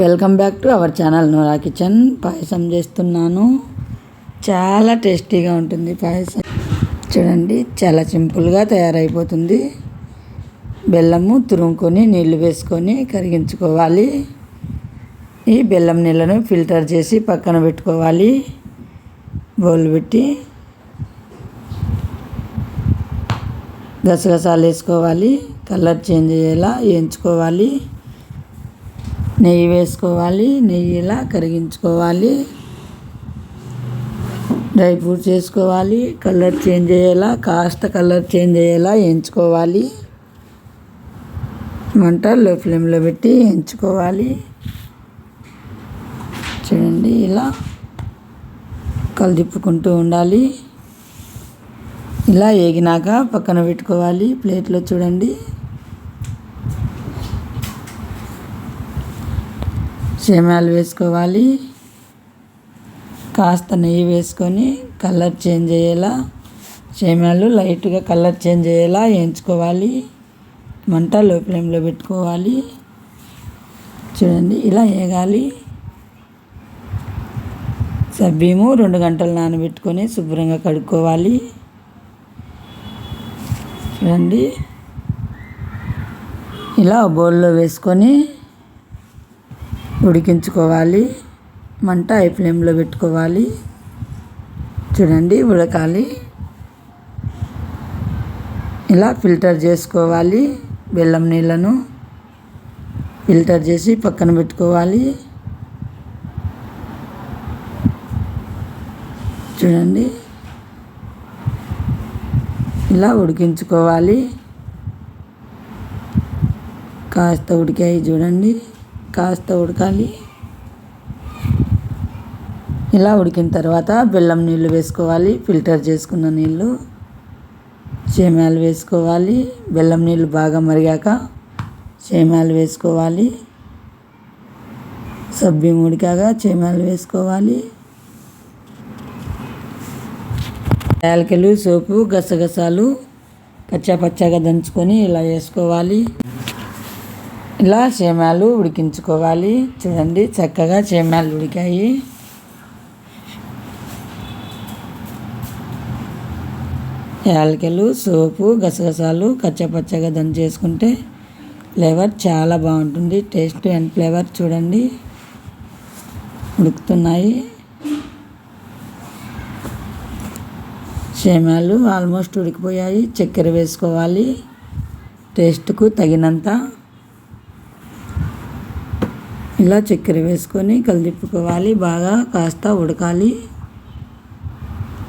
Welcome back to our channel Nora kitchen. Payasam చేస్తున్నాను. చాలా టేస్టీగా ఉంటుంది పాయసం. చూడండి, చాలా సింపుల్గా తయారైపోతుంది. బెల్లము తురుముకొని నీళ్లు వేసుకొని కరిగించుకోవాలి. ఈ బెల్లం నీళ్ళను ఫిల్టర్ చేసి పక్కన పెట్టుకోవాలి. బౌల్ పెట్టి గసగసాలు వేసుకోవాలి. కలర్ చేంజ్ అయ్యేలా వేయించుకోవాలి. నెయ్యి వేసుకోవాలి. నెయ్యి ఇలా కరిగించుకోవాలి. డ్రై ఫ్రూట్స్ వేసుకోవాలి. కలర్ చేంజ్ అయ్యేలా కలర్ చేంజ్ అయ్యేలా వేయించుకోవాలి. మంట లో ఫ్లేమ్లో పెట్టి వేయించుకోవాలి. చూడండి, ఇలా కలిదిప్పుకుంటూ ఉండాలి. ఇలా వేగినాక పక్కన పెట్టుకోవాలి ప్లేట్లో. చూడండి, సేమ్యాలు వేసుకోవాలి. కాస్త నెయ్యి వేసుకొని కలర్ చేంజ్ అయ్యేలా సేమ్యాలు లైట్గా కలర్ చేంజ్ అయ్యేలా వేయించుకోవాలి. మంట లో ఫ్లేమ్లో పెట్టుకోవాలి. చూడండి, ఇలా వేగాలి. సబ్బీము 2 గంటలు నానబెట్టుకొని శుభ్రంగా కడుక్కోవాలి. చూడండి, ఇలా బౌల్లో వేసుకొని ఉడికించుకోవాలి. మంట హై ఫ్లేమ్లో పెట్టుకోవాలి. చూడండి, ఉడకాలి. ఇలా ఫిల్టర్ చేసుకోవాలి. బెల్లం నీళ్ళను ఫిల్టర్ చేసి పక్కన పెట్టుకోవాలి. చూడండి, ఇలా ఉడికించుకోవాలి. కాస్త ఉడికాయి. చూడండి, కాస్త ఉడకాలి. ఇలా ఉడికిన తర్వాత బెల్లం నీళ్ళు వేసుకోవాలి. ఫిల్టర్ చేసుకున్న నీళ్ళు. సేమ్యాలు వేసుకోవాలి. బెల్లం నీళ్ళు బాగా మరిగాక సేమ్యాలు వేసుకోవాలి. సబ్బిం ఉడికాక సేమ్యాలు వేసుకోవాలి. యాలకులు, సోపు, గసగసాలు కచ్చాపచ్చాగా దంచుకొని ఇలా వేసుకోవాలి. ఇలా సేమ్యాలు ఉడికించుకోవాలి. చూడండి, చక్కగా సేమ్యాలు ఉడికాయి. యాలకులు, సోపు, గసగసాలు కచ్చపచ్చగా దంచేసుకుంటే ఫ్లేవర్ చాలా బాగుంటుంది. Taste and flavour. చూడండి, ఉడుకుతున్నాయి. సేమ్యాలు ఆల్మోస్ట్ ఉడికిపోయాయి. చక్కెర వేసుకోవాలి టేస్ట్కు తగినంత. ఇలా చక్కెర వేసుకొని కలిదిప్పుకోవాలి. బాగా కాస్త ఉడకాలి.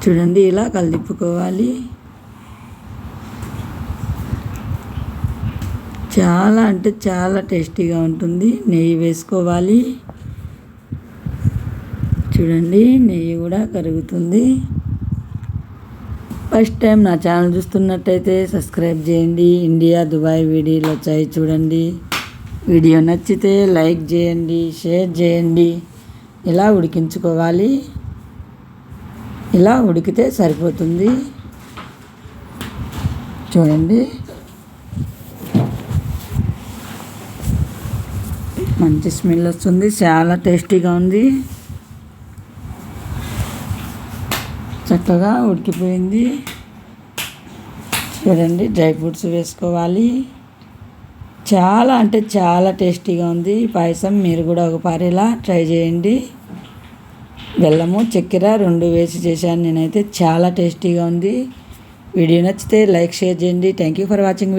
చూడండి, ఇలా కలిదిప్పుకోవాలి. చాలా అంటే చాలా టేస్టీగా ఉంటుంది. నెయ్యి వేసుకోవాలి. చూడండి, నెయ్యి కూడా కరుగుతుంది. ఫస్ట్ టైం నా ఛానల్ చూస్తున్నట్టయితే సబ్స్క్రైబ్ చేయండి. ఇండియా, దుబాయ్ వీడియోలు వచ్చాయి చూడండి. వీడియో నచ్చితే లైక్ చేయండి, షేర్ చేయండి. ఇలా ఉడికించుకోవాలి. ఇలా ఉడికితే సరిపోతుంది. చూడండి, మంచి స్మెల్ వస్తుంది. చాలా టేస్టీగా ఉంది. చక్కగా ఉడికిపోయింది. చూడండి, డ్రై ఫ్రూట్స్ వేసుకోవాలి. చాలా అంటే చాలా టేస్టీగా ఉంది పాయసం. మీరు కూడా ఒకసారి ఇలా ట్రై చేయండి. బెల్లము, చక్కెర 2 వేసి చేశాను నేనైతే. చాలా టేస్టీగా ఉంది. వీడియో నచ్చితే లైక్, షేర్ చేయండి. Thank you for watching.